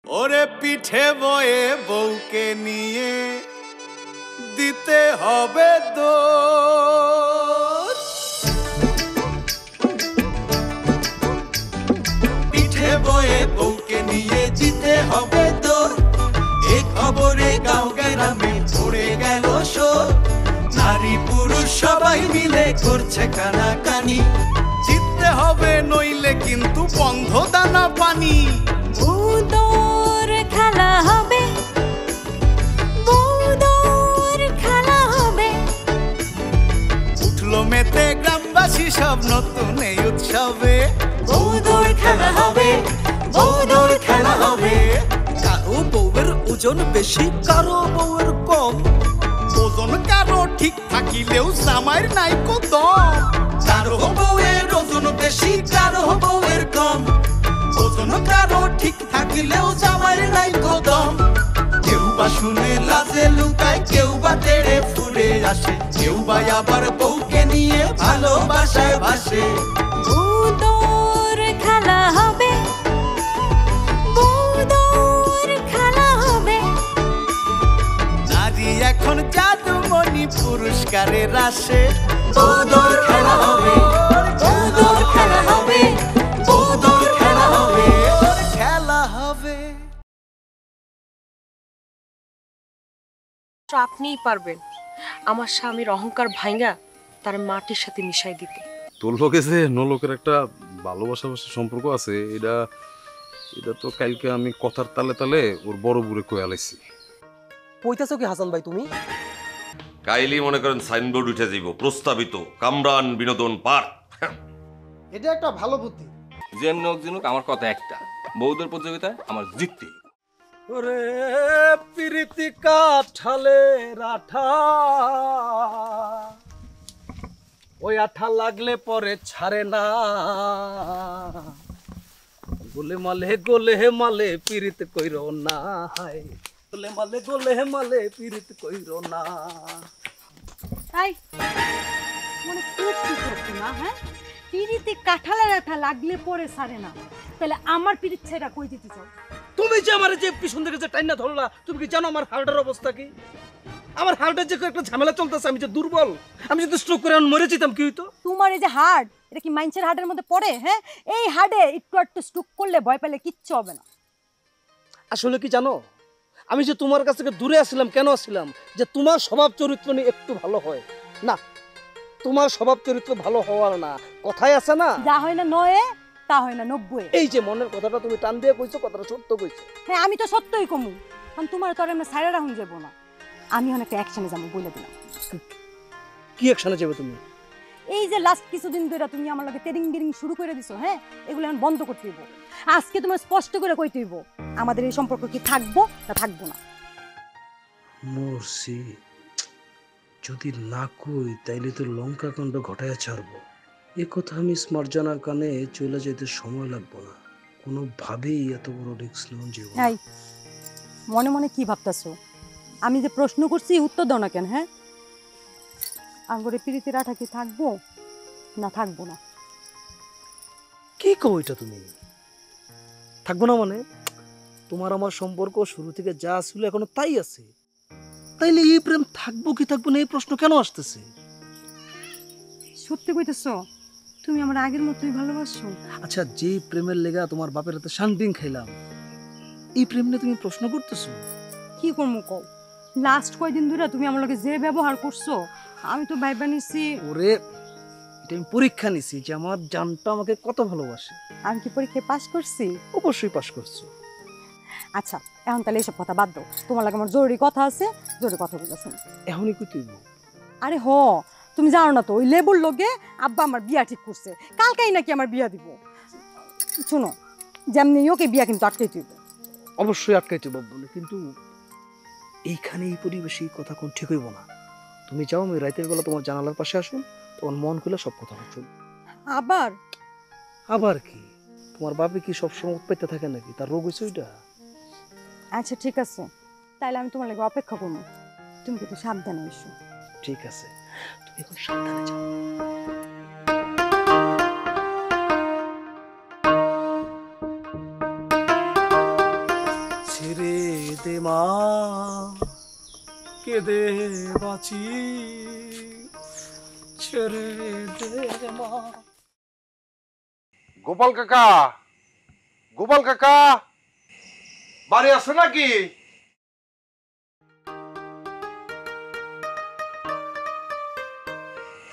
ওরে পিঠে বয়ে বউকে নিয়ে দিতে হবে দোষ। পিঠে বয়ে বউকে নিয়ে দিতে হবে দোষ। এই খবরে গাঁও গ্রামে পড়ে গেল শোর। নারী পুরুষ সবাই মিলে করছে কানাকানি। জিততে হবে নইলে কিন্তু বন্ধ দানা পানি। বউদর খেলা হবে, বউদর খেলা হবে। উঠলো মেতে গ্রামবাসী সব নতুন এই উৎসবে। বউদর খেলা হবে, বউদর খেলা হবে। কারো বউয়ের ওজন বেশি, কারো বউয়ের কম। ওজন কারো ঠিক থাকিলেও জামাইয়ের নাই দম। কারো বউয়ের ওজন বেশি, কারো বউয়ের কম। ওজন কারো ঠিক থাকিলেও জামাইয়ের নাই দম। কেউ বা শুনে লাজে লুকায়, কেউ বা তেড়ে ফুরে আসে, কেউ বা আবার বউকে নিয়ে ভালোবাসায় ভাসে। বউদর খেলা হবে, বউদর খেলা হবে। নারী এখন জাদুমণি পুরস্কারের আসে। বউদর খেলা হবে, বউদর খেলা হবে, বউদর খেলা হবে, খেলা হবে। আপনিই পারবেন আমার স্বামীর অহংকার ভাঙা তার মাটির সাথে মিশাই দিতে। তোর লোকে যে লোকের একটা ভালোবাসাবাসী সম্পর্ক আছে, এটা এটা তো কালকে আমি কথার তালে তালে ওর বড় বুড়ে কয়ে আলাইছি। কইতাছো কি হাসান ভাই তুমি? কাইলি মনে করেন সাইনবোর্ড উঠে যাইব, প্রস্তাবিত কামরান বিনোদন পার্ক। এটা একটা ভালো বুদ্ধি। যেমন হোক জিনুক, আমার কথা একটা, বৌদ্ধর প্রতিযোগিতায় আমার জিততে। ওরে প্রীতি কাঠালের আঠা, ওই আঠা লাগলে পরে ছাড়ে না। গোলে মালে পীড়িত কইরো না, হায় গোলে মালে পীড়িত কইরো না। তাই মানে খুব ঠিক হচ্ছে না। হ্যাঁ, পিড়িতে কাঁঠালের আঠা লাগলে পরে সারে না, তাহলে আমার পিড়িত ছেড়া কই দিতে চাও? তুমি যে আমার যে পিছন থেকে যে টাইনা ধরলা, তুমি কি জানো আমার হার্টের অবস্থা কি? আমার হার্টের যে একটা ঝামেলা চলতেছে, আমি যে দুর্বল, আমি যদি স্ট্রোক করে মরে যেতাম কি হইতো? তোমার এই যে হার্ট, এটা কি মাইন্সের হার্টের মধ্যে পড়ে? হ্যাঁ, এই হার্টে একটু স্ট্রোক করলে ভয় পেলে কিচ্ছু হবে না। আসলে কি জানো, আমি যে তোমার কাছ থেকে দূরে আসছিলাম, কেন আসছিলাম? যে তোমার স্বভাব চরিত্র নিয়ে একটু ভালো হয় না। তোমার স্বভাব চরিত্র ভালো হওয়ার না, কথাই আছে না, যা হয় না নয়ে তা হয় না 90। এই যে মনের কথাটা তুমি টান দিয়ে কইছো, কথাটা সত্য কইছো। হ্যাঁ, আমি তো সত্যই কমু, কারণ তোমার তো আর আমরা সাইরা রাখুন যাবো না। আমি অনেকটা অ্যাকশনে যাবো বলে দিলাম। কি অ্যাকশনে যাবে তুমি? এই যে লাস্ট কিছুদিন ধরে তুমি আমার লগে তেরিং বিরিং শুরু করে দিছো, হ্যাঁ, এগুলো এখন বন্ধ করতে হইব। আজকে তোমার স্পষ্ট করে কইতে হইব আমাদের এই সম্পর্ক কি থাকবো না থাকবো না। মরছি যদি না কই তাইলে তো লঙ্কা কাণ্ড ঘটাইয়া ছাড়বো। এ কথা আমি স্মার্টজানার কানে চলে যেতে সময় লাগবো না। কোনোভাবেই এত বড় রিস্ক নেওয়া যাবে না। এই মনে মনে কি ভাবতাছো? আমি যে প্রশ্ন করছি উত্তর দাও না কেন? হ্যাঁ, আঙ্গুরে পিরিতির আঠা কি থাকবো না থাকবো না? কি কও এটা তুমি? থাকবো না মানে? তোমার আমার সম্পর্ক শুরু থেকে যা ছিল এখনো তাই আছে, তাইলে এই প্রেম থাকবো কি থাকবো না এই প্রশ্ন কেন আসতেছে? সত্যি কইতেছো? তুমি আমার আগের মতোই ভালোবাসো? আচ্ছা, যে প্রেমের লেগা তোমার বাপের হাতে শান্তিং খাইলাম, এই প্রেম নিয়ে তুমি প্রশ্ন করতেছো? কি করবো কও? লাস্ট কয়দিন ধরে তুমি আমার লগে যে ব্যবহার করছো, আমি তো ভাইবা নিছি। ওরে, এটা আমি পরীক্ষা নিছি যে আমার জানটা আমাকে কত ভালোবাসে। আমি কি পরীক্ষায় পাস করছি? অবশ্যই পাস করছো। আচ্ছা, এখন তাহলে এসব কথা বাদ দাও। তোমার লাগে আমার জরুরি কথা আছে, জরুরি কথা বলেছেন। এখনই কই তুই? আরে হ, তুমি জানো না তো ওই লেবুর লগে আব্বা আমার বিয়া ঠিক করছে, কালকেই নাকি আমার বিয়া দিব। শোনো, যেমনি ওকে বিয়া কিন্তু আটকাই দিব। অবশ্যই আটকাইতে পারবো না, কিন্তু এইখানে এই পরিবেশে এই কথা কোন ঠিক হইব না। তুমি যাও, আমি রাতের বেলা তোমার জানালার পাশে আসুন, তোমার মন খুলে সব কথা শুন। আবার আবার কি? তোমার বাপে কি সবসময় উৎপাইতে থাকে নাকি? তার রোগ হয়েছে ওইটা? আচ্ছা ঠিক আছে, তাইলে আমি তোমার লাগে অপেক্ষা করবো। তুমি কিন্তু সাবধানে এসো। ঠিক আছে, তুমি এখন সাবধানে যাও। কেঁদে মা কেঁদে বাঁচি ছেড়ে দে মা। গোপাল কাকা, গোপাল কাকা বাড়ি আছে নাকি?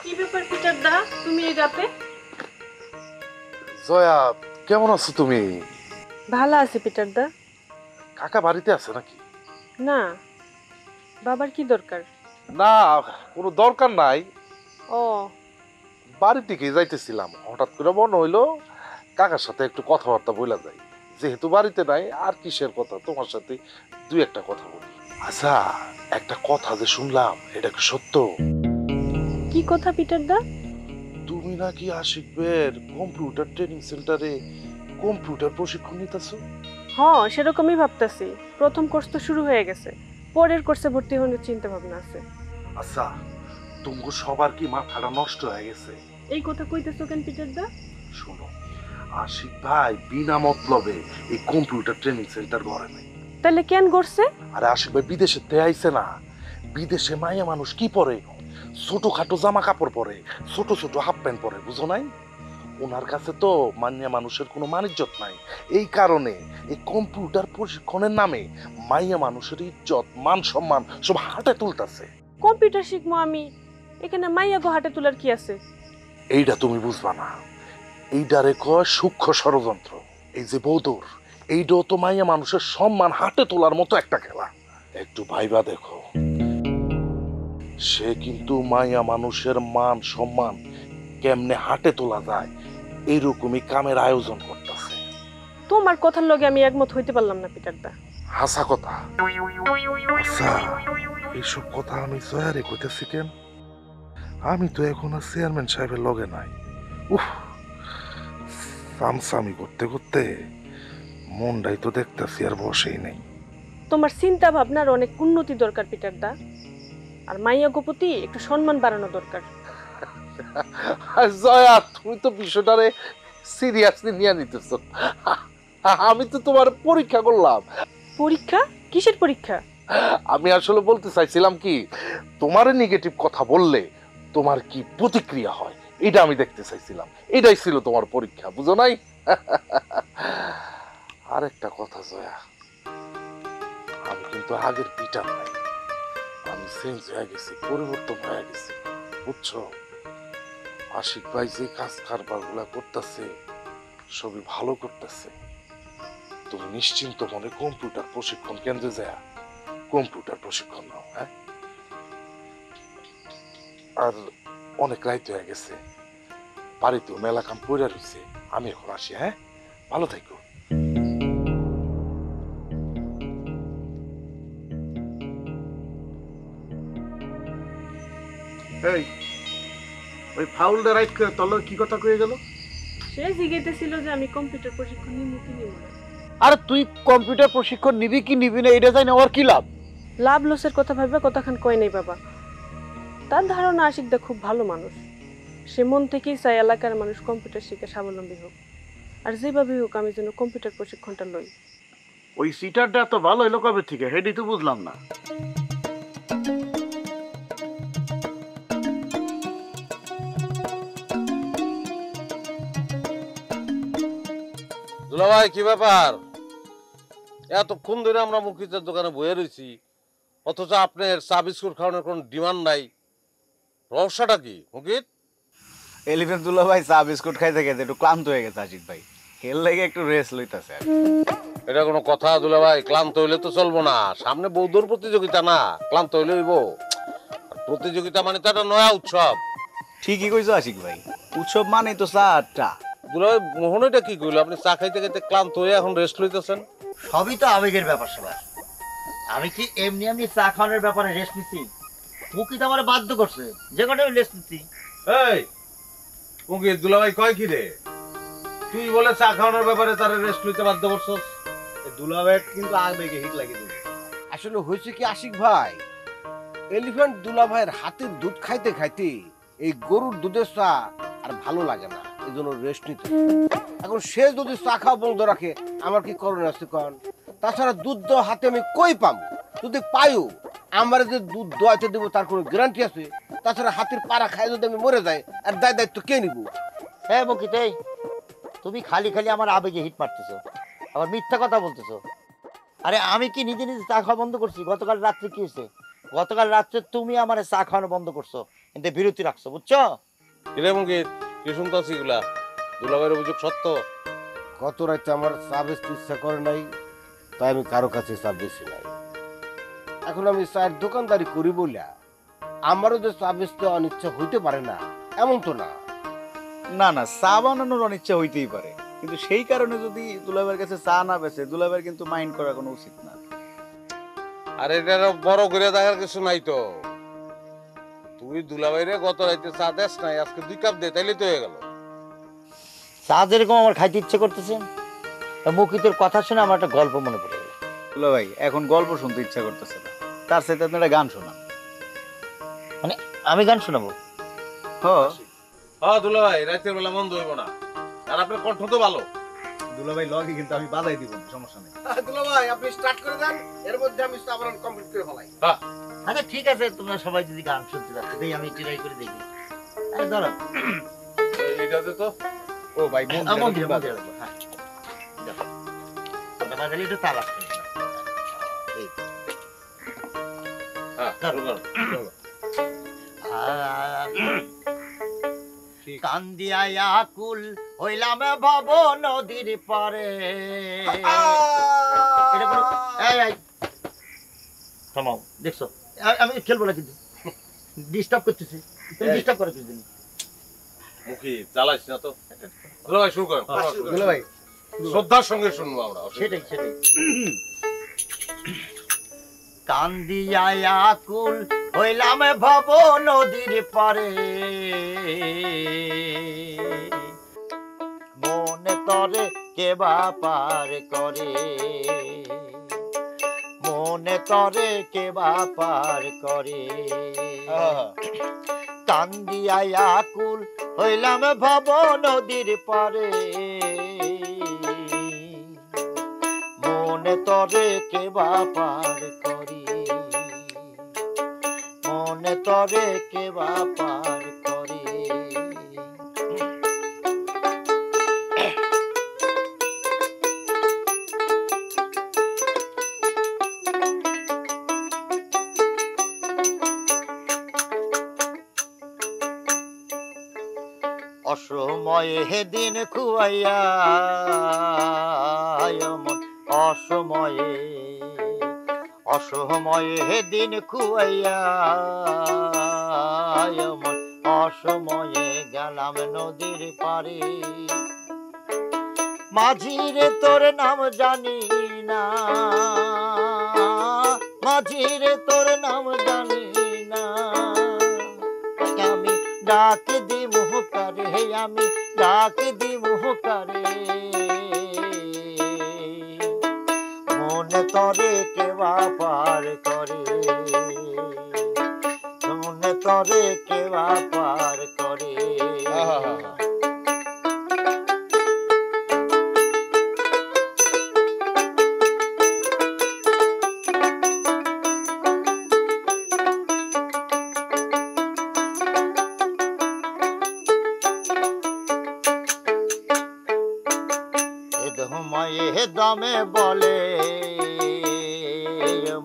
কি ব্যাপার পিটার দা, তুমি এই রাতে? জয়া কেমন আছো তুমি? ভালো আছি পিটার দা। কাকা বাড়িতে আছে নাকি? না, বাবার কি দরকার? না কোনো দরকার নাই, ও বাড়ি থেকে যাইতেছিলাম, হঠাৎ করে মনে হইলো কাকার সাথে একটু কথাবার্তা বলা যায়, যেহেতু বাড়িতে নাই আর কিসের কথা, তোমার সাথে দুই একটা কথা বলি। আচ্ছা একটা কথা যে শুনলাম, এটা কি সত্য? কি কথা পিটার দা? তুমি নাকি আশিক ভাইয়ের কম্পিউটার ট্রেনিং সেন্টারে কম্পিউটার প্রশিক্ষণ নিতেছো? হ্যাঁ, সেরকমই ভাবতেছি। প্রথম কোর্স তো শুরু হয়ে গেছে, পরের কোর্সে ভর্তি হওয়ার চিন্তা ভাবনা আছে। আচ্ছা তোমার সবার কি মাথাটা নষ্ট হয়ে গেছে? এই কথা কইতেছো কেন পিটার দা? শোনো, আশিক ভাই বিনা মতলবে এই কম্পিউটার ট্রেনিং সেন্টার গড়ে নাই। তাহলে কেন করছে? আরে আশিক ভাই বিদেশে তে আইছে না, বিদেশে মাইয়া মানুষ কি পরে, ছোটখাটো জামা কাপড় পরে, ছোট ছোট হাফ প্যান্ট পরে, বুঝো নাই? ওনার কাছে তো মাইয়া মানুষের কোনো মানিজ্জত নাই, এই কারণে এই কম্পিউটার প্রশিক্ষণের নামে মাইয়া মানুষের ইজ্জত মান সম্মান সব হাতে তুলতাছে। কম্পিউটার শিখবো আমি, এখানে মাইয়া গো হাতে তোলার কি আছে? এইটা তুমি বুঝবা না, এইটারে কয় সূক্ষ্ম ষড়যন্ত্র। এই যে বৌদর, এইটাও তো মাইয়া মানুষের সম্মান হাতে তোলার মতো একটা খেলা। একটু ভাইবা দেখো, সে কিন্তু মাইয়া মানুষের মান সম্মান কেমনে হাতে তোলা যায় এইরকমই কামের আয়োজন করতেছে। তোমার কথার লগে আমি একমত হইতে পারলাম না পিটার দা। হাসা কথা। আচ্ছা এইসব কথা আমি জয়ারে কইতেছি কেন? আমি তো এখন আর চেয়ারম্যান সাহেবের লগে নাই। উফ, সামসামি করতে করতে মনটাই তো দেখতেছি আর বসেই নেই। তোমার চিন্তা ভাবনার অনেক উন্নতি দরকার পিটার দা, আর মাইয়া গোপতি একটু সম্মান বাড়ানো দরকার। জয়া তুমি তো বিষয়টারে সিরিয়াসলি নিয়ে নিতেছ। আমি তো তোমার পরীক্ষা করলাম। পরীক্ষা? কিসের পরীক্ষা? আমি আসলে বলতে চাইছিলাম কি, তোমার নেগেটিভ কথা বললে তোমার কি প্রতিক্রিয়া হয় এটা আমি দেখতে চাইছিলাম, এটাই ছিল তোমার পরীক্ষা, বুঝো নাই? আরেকটা কথা জয়া, আমি কিন্তু আগের পিটার নাই, আমি চেঞ্জ হয়ে গেছি, পরিবর্তন হয়ে গেছি, বুঝছো? আশিক ভাই যে কাজ কারবার গুলা করতেছে সবই ভালো করতেছে। তুমি নিশ্চিন্ত মনে কম্পিউটার প্রশিক্ষণ কেন্দ্রে যায় কম্পিউটার প্রশিক্ষণ নাও। হ্যাঁ, আর অনেক রাইত হয়ে গেছে, বাড়িতেও মেলা কাম পড়ে রয়েছে, আমি এখন আসি। হ্যাঁ, ভালো থাকো। এই ওই ফাউলটা রাইট করে তোর লগে কি কথা কয়ে গেল? সে জিজ্ঞাসা যে আমি কম্পিউটার প্রশিক্ষণ নিব কি নিব না। আরে তুই কম্পিউটার প্রশিক্ষণ নিবি কি নিবি না এটা জানি ওর কি লাভ? লাভ লসের কথা ভাবে কতক্ষণ কয় নাই বাবা। তার ধারণা আশিক দা খুব ভালো মানুষ, সে মন থেকেই চায় এলাকার মানুষ কম্পিউটার শিখে স্বাবলম্বী হোক, আর যেভাবে হোক আমি যেন কম্পিউটার প্রশিক্ষণটা লই। ওই সিটারটা তো ভালো হইলো কবে থেকে, হেডি তো বুঝলাম না। দুলাভাই কি ব্যাপার? এতক্ষণ ধরে আমরা মুখিতের দোকানে বয়ে রয়েছি, অথচ আপনার চা বিস্কুট খাওয়ানোর কোনো ডিমান্ড নাই, রহস্যটা কি মুকিত? এলিফেন্ট দুলাভাই চা বিস্কুট খাইতে খাইতে একটু ক্লান্ত হয়ে গেছে আশিক ভাই, এর লেগে একটু রেস্ট লইতাছে। এটা কোনো কথা দুলাভাই? ক্লান্ত হইলে তো চলবো না, সামনে বৌদ্ধর প্রতিযোগিতা না, ক্লান্ত হইলে হইব? প্রতিযোগিতা মানে তো একটা নয়া উৎসব। ঠিকই কইছো আশিক ভাই, উৎসব মানে তো চাটা। দুলাভাই মোহনটা কি কইলো? আপনি চা খাইতে খাইতে ক্লান্ত হয়ে এখন রেস্ট লইতেছেন? সবই তো আবেগের ব্যাপার সবার। আমি কি এমনি চা খাওয়ানোর ব্যাপারে রেস্ট নিচ্ছি? মুকিত আমার বাধ্য করছে, যে কটা আমি রেস্ট নিচ্ছি। এই মুকিত, দুলাভাই কয় কি রে? তুই বলে চা খাওয়ানোর ব্যাপারে তারে রেস্ট লইতে বাধ্য করছস? দুলাভাই কিন্তু আবেগে হিট লাগিয়ে দেবে। আসলে হয়েছে কি আশিক ভাই, এলিফ্যান্ট দুলাভাইয়ের হাতের দুধ খাইতে খাইতে এই গরুর দুধের চা আর ভালো লাগে না, এই জন্য রেস্ট নিতে। এখন সে যদি চা খাওয়া বন্ধ রাখে আমার কি করণীয় আছে কন? তাছাড়া দুধ দেওয়া হাতে আমি কই পাবো? যদি পাইও আমার যে দুধ দোয়াইতে দেবো তার কোনো গ্যারান্টি আছে? তাছাড়া হাতির পাড়া খাই যদি আমি মরে যাই আর দায়িত্ব কে নিব? হ্যাঁ মুকিত, তুমি খালি খালি আমার আবেগে হিট মারতেছো, আবার মিথ্যা কথা বলতেছো। আরে আমি কি নিজে নিজে চা খাওয়া বন্ধ করছি? গতকাল রাত্রে কি হয়েছে? গতকাল রাত্রে তুমি আমার চা খাওয়ানো বন্ধ করছো, কিন্তু বিরতি রাখছো, বুঝছো? কিরে মুকিত, কি শুনতেছি এগুলা? দুলাভাইয়ের অভিযোগ সত্য? গত রাতে আমার চা বেচতে ইচ্ছা করে নাই, তাই আমি কারো কাছে চা বেশি নাই। এখন আমি চায়ের দোকানদারি করি বলিয়া আমারও যে চা বেচতে অনিচ্ছা হইতে পারে না এমন তো না। না না, চা বানানোর অনিচ্ছা হইতেই পারে, কিন্তু সেই কারণে যদি দুলাভাইয়ের কাছে চা না বেচে দুলাভাইয়ের কিন্তু মাইন্ড করা কোনো উচিত না। আর এটা বড় করে দেখার কিছু নাই তো। তুই দুলাভাইরে গত রাতে চা দেস নাই, আজকে 2 কাপ দে, তাইলে তো হয়ে গেল। চা যেরকম আমার খাইতে ইচ্ছে করতেছে, মুকিতের কথা শুনে আমার একটা গল্প মনে পড়ে গেল। দুলাভাই এখন গল্প শুনতে ইচ্ছা করতেছে না, তার সাথে আপনি একটা গান শোনান। মানে আমি গান শোনাবো? হ্যাঁ দুলাভাই, রাতের বেলা মন্দ হইব না, আর আপনার কণ্ঠ তো ভালো। দুলাভাই লগে কিন্তু আমি বাজাই দিব, সমস্যা নেই। দুলাভাই আপনি স্টার্ট করে দেন, এর মধ্যে আমি চা বানানো কমপ্লিট করে ফেলাই। আচ্ছা ঠিক আছে, তোমরা সবাই যদি গান শুনতে যাচ্ছ, তাই আমি ট্রাই করে দেখি। আরে ধরো এইটাতে তো ও ভাই মন্দিরে লাগবে। হ্যাঁ বাজালে একটু তাল আসবে। কান্দিয়া আকুল হইলাম ভব নদীর পারে। থামাও, দেখছো আমি খেলবো না, কিন্তু ডিস্টার্ব করতেছি। ডিস্টার্ব করে কিছু মুখি চালাইস না তো। দুলাভাই শুরু করো। দুলাভাই শ্রদ্ধার সঙ্গে শুনবো আমরা। সেটাই সেটাই। কান্দিয়া আকুল হইলাম ভব নদীর পারে, মনে তরে কেবা পার করে, মনে তরে কেবা পার করে। কান্দিয়া আকুল হইলাম ভব নদীর পারে, মনে তরে কেবা পার করি, মনে তরে কেবা পার করি। অসময়ে দিন খুয়াইয়া অসময়ে, অসময়ে দিন খুয়াইয়া অসময়ে গেলাম নদীর পারে। মাঝিরে তোর নাম জানি না, মাঝিরে তোর নাম জানি না, আমি ডাক দি মুহকারে, আমি ডাক দি মুহকারে। মনে তরে কেবা পার করে, মনে তরে কেবা পার করে। দমে বলে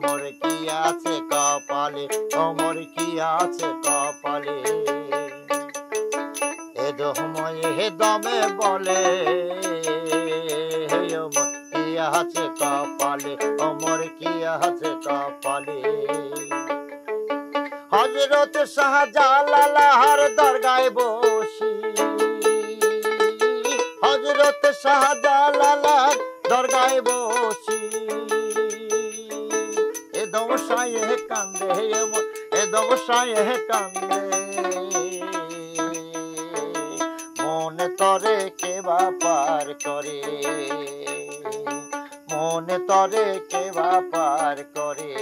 মোর কি আছে কপালে, মোর কি আছে কপালে। এ দমে বলে মোর কি আছে কপালে, মোর কি আছে কপালে। হযরত শাহজালালার দরগায় বসি, হযরত শাহজালালার দরগায় বসি। এ দমসায় কান্দে, এ দমসায় কান্দে। মনে তরে কেবা পার করে, মনে তরে কেবা পার করে।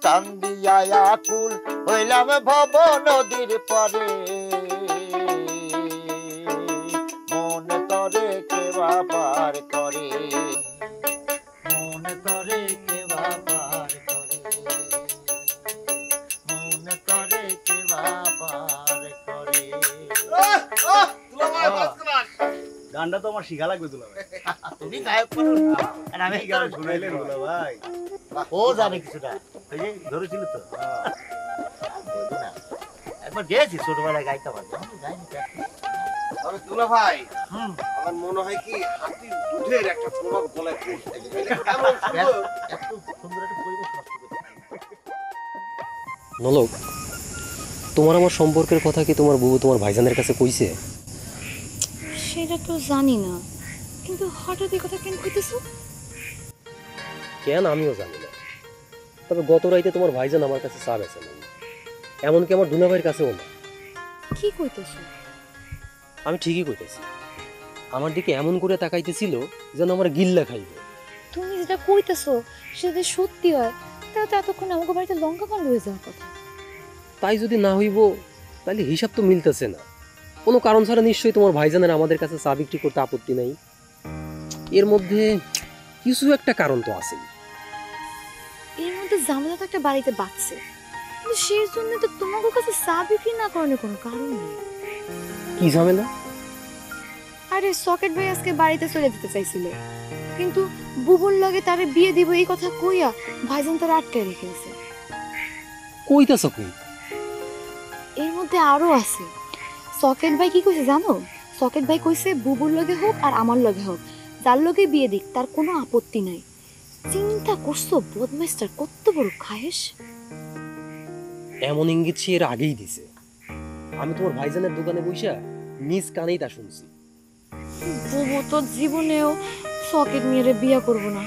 কান্দিয়া আকুল হইলাম ভব নদীর পারে, মনে তরে কেবা পার করে। গানটা তো আমার শিখা লাগবে দুলা ভাই। তুমি গায়ক করো আর আমি কি গান শুনাইলেন দুলা ভাই? ও জানে কিছুটা, ওই যে ধরেছিল তো। একবার গেছি ছোটবেলায় গাইতে পারতাম, গাইনি তো। তবে দুলা ভাই আমার মনে হয় কি হাতির দুধের একটা প্রভাব গলায় পড়ছে। এমন সুন্দর এত সুন্দর একটা পরিবেশ নষ্ট করতে। নলক, তোমার আমার সম্পর্কের কথা কি তোমার বউ তোমার ভাইজানের কাছে কইছে? সেটা তো জানি না, কিন্তু হঠাৎ এই কথা কেন কইতেছো? কেন আমিও জানি না, তবে গত রাইতে তোমার ভাইজান আমার কাছে চা বেছে না, এমনকি আমার দুলা ভাইয়ের কাছেও না। কি কইতেছো? আমি ঠিকই কইতেছি। আমার দিকে এমন করে তাকাইতেছিল যেন আমার গিল্লা খাইবে। তুমি যেটা কইতেছো সেটা সত্যি হয়, তাহলে তো এতক্ষণ আমাকে বাড়িতে লঙ্কা কাণ্ড হয়ে যাওয়ার কথা। তাই যদি না হইব তাহলে হিসাব তো মিলতেছে না। কোনো কারণ ছাড়া নিশ্চয়ই তোমার ভাইজানের আমাদের কাছে চা বিক্রি করতে আপত্তি নাই। এর মধ্যে কিছু একটা কারণ তো আছে। এর মধ্যে ঝামেলা তো একটা বাড়িতে বাঁচছে, কিন্তু সেই জন্য তো তোমাদের কাছে চা বিক্রি না করানোর কোনো কারণ নেই। কি ঝামেলা? আরে সকেট ভাই আজকে বাড়িতে চলে যেতে চাইছিল, কিন্তু বুবুর লগে তারে বিয়ে দিব এই কথা কইয়া ভাইজান তারা আটকায় রেখেছে। কইতাছ কই? এর মধ্যে আরো আছে। সকেট ভাই কি কইছে জানো? সকেট ভাই কইছে বুবুর লগে হোক আর আমার লগে হোক, যার লগে বিয়ে দিক তার কোনো আপত্তি নাই। চিন্তা করছো বদমাইস্টার কত বড় খায়েশ। এমন ইঙ্গিত সে এর আগেই দিছে। আমি তোমার ভাইজানের দোকানে বইসা নিজ কানেই তা শুনছি। বুবু তো জীবনেও সকেট মেয়েরে বিয়ে করবো না,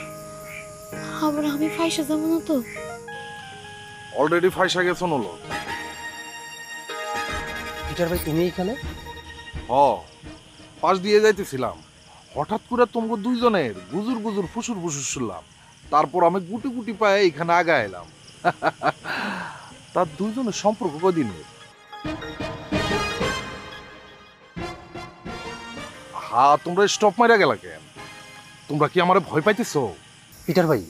আবার আমি ফাইসা যাবো না তো? অলরেডি ফাইসা গেছো নলো। পিটার ভাই তুমি এখানে? পাশ দিয়ে যাইতেছিলাম, হঠাৎ করে তোমাকে দুইজনের গুজুর গুজুর ফুসুর ফুসুর শুনলাম। তারপর আমি গুটি গুটি পায়ে এখানে আগা এলাম। তার দুইজনের সম্পর্ক কদিনের? হ্যাঁ, তোমরা স্টপ মারা গেলা কেন? তোমরা কি আমারে ভয় পাইতেছো? পিটার ভাই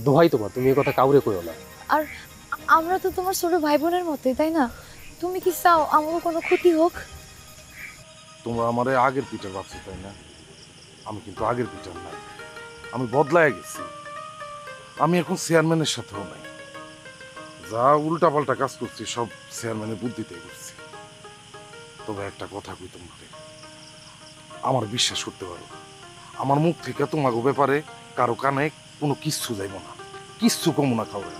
দোহাই তোমার, তুমি এই কথা কাউরে কইও না। আর আমরা তো তোমার ছোট ভাই বোনের মতোই, তাই না? তুমি কি চাও আমার কোনো ক্ষতি হোক? তোমরা আমারে আগের পিটার ভাবছো, তাই না? আমি কিন্তু আগের পিটার নাই, আমি বদলায় গেছি। আমি এখন চেয়ারম্যানের সাথেও নাই। যা উল্টাপাল্টা কাজ করছি সব চেয়ারম্যানের বুদ্ধিতে করছি। তবে একটা কথা কই তোমাকে, আমার বিশ্বাস করতে পারো, আমার মুখ থেকে তোমাকে ব্যাপারে কারো কানে কোনো কিচ্ছু যাইব না, কিচ্ছু কমো না খাওয়া।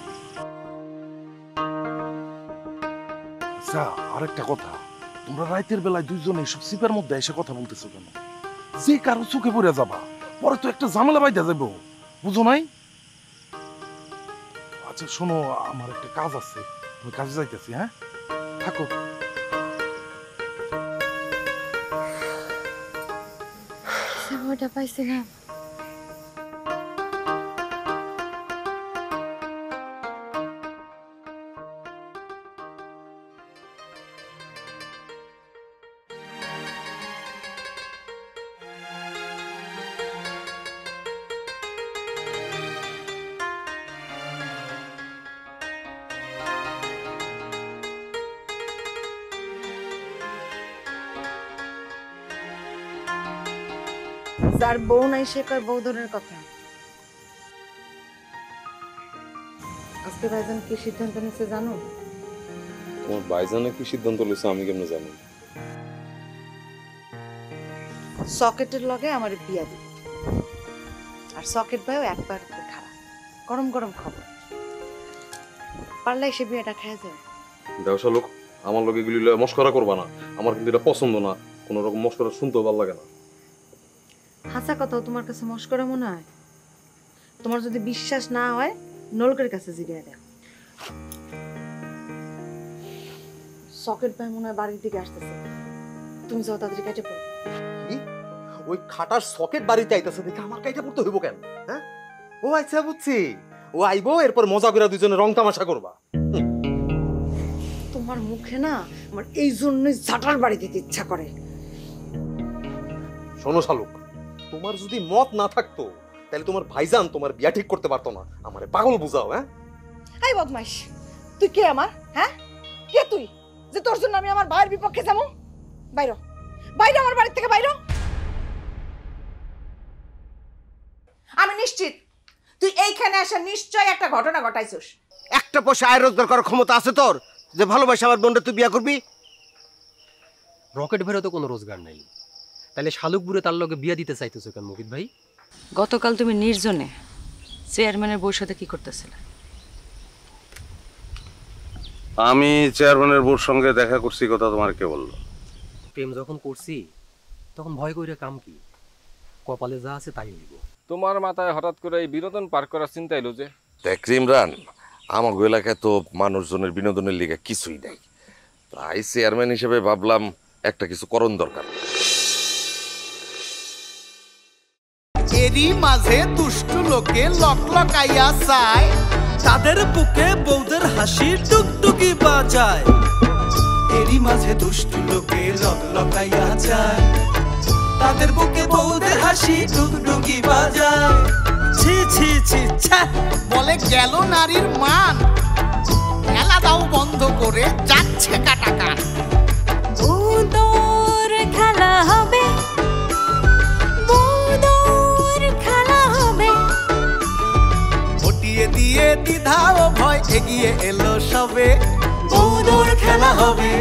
আচ্ছা, আরেকটা কথা, তোমরা রাতের বেলায় দুইজনে এইসব সিপের মধ্যে এসে কথা বলতেছো কেন? যে কারো চোখে পড়ে যাবা, পরে তো একটা ঝামেলা বাইদা যাবো, বুঝো নাই? আচ্ছা শোনো, আমার একটা কাজ আছে, আমি কাজে যাইতেছি। হ্যাঁ, থাকো। সময়টা পাইছি না। যার বউ নাই সে কয় বউ ধরনের কথা। আজকে ভাইজান কি সিদ্ধান্ত নিচ্ছে জানো? তোমার ভাইজানে কি সিদ্ধান্ত লইছে আমি কেমনে জানি? সকেটের লগে আমার বিয়া দিবে, আর সকেট ভাইও একবার উপরে খারাপ, গরম গরম খবর, পারলে সে বিয়েটা খেয়ে যায়। ব্যবসা লোক, আমার লোক এগুলি মস্করা করবা না, আমার কিন্তু এটা পছন্দ না। কোনো রকম মস্করা শুনতেও ভালো লাগে না। হাসা কথা তোমার কাছে মস্করা মনে হয়? তোমার যদি বিশ্বাস না হয় নলকের কাছে জিজ্ঞাসা দেয়। সকেট ভাই মনে হয় বাড়ির দিকে আসতেছে, তুমি যাও তাড়াতাড়ি কেটে পড়ো। ওই খাটার সকেট বাড়িতে আইতাছে দেখে আমার কাইটা পড়তে হইব কেন? হ্যাঁ, ও আচ্ছা বুঝছি, ও আইবো, এরপর মজা করে দুজনে রং তামাশা করবা। তোমার মুখে না আমার এই জন্যই ঝাঁটার বাড়ি দিতে ইচ্ছা করে। শোনো শালুক, তোমার যদি মত না থাকতো তাহলে তোমার ভাইজান তোমার বিয়া ঠিক করতে পারতো না। আমারে পাগল বুঝাও? হ্যাঁ, এই বদমাইশ, তুই কে আমার? হ্যাঁ, কে তুই যে তোর জন্য আমি আমার ভাইয়ের বিপক্ষে যাবো? বাইরে বাইরে, আমার বাড়ি থেকে বাইরে। আমি নিশ্চিত তুই এইখানে আসা নিশ্চয় একটা ঘটনা ঘটাইছিস। একটা পয়সা আয় রোজগার করার ক্ষমতা আছে তোর যে ভালোবাসা আমার বোনটা তুই বিয়া করবি? রকেট ভাইয়েরও তো কোনো রোজগার নাই, তাহলে শালুকপুরে তার লগে বিয়া দিতে চাইতেছো কেন মুকিত ভাই? গতকাল তুমি নির্জনে চেয়ারম্যানের বউর সাথে কি করতেছিলে? আমি চেয়ারম্যানের বোর সঙ্গে দেখা করছি, কথা তোমার কে বললো? প্রেম যখন করছি তখন ভয় কইরা কাম কি, কপালে যা আছে তাই হইব। তোমার মাথায় হঠাৎ করে এই বিনোদন পার করার চিন্তা এলো যে? দেখ ইমরান, আমার এলাকায় তো মানুষজনের বিনোদনের লিগে কিছুই নাই, তাই চেয়ারম্যান হিসেবে ভাবলাম একটা কিছু করণ দরকার। এরই মাঝে দুষ্টু লোকে লকলকাইয়া চায়, তাদের বুকে বউদের হাসি টুকটুকি বাজায়। এরই মাঝে দুষ্টু লোকে লকলকাইয়া যায়, তাদের বুকে বউদের হাসি টুকটুকি বাজায়। ছি ছি ছি ছ্যা, বলে গেল নারীর মান, খেলা দাও বন্ধ করে যাচ্ছে কাটাকান। বউদর খেলা হবে, বউদর খেলা হবে। হটিয়ে দিয়ে দ্বিধা ও ভয় এগিয়ে এলো সবে, বউদর খেলা হবে।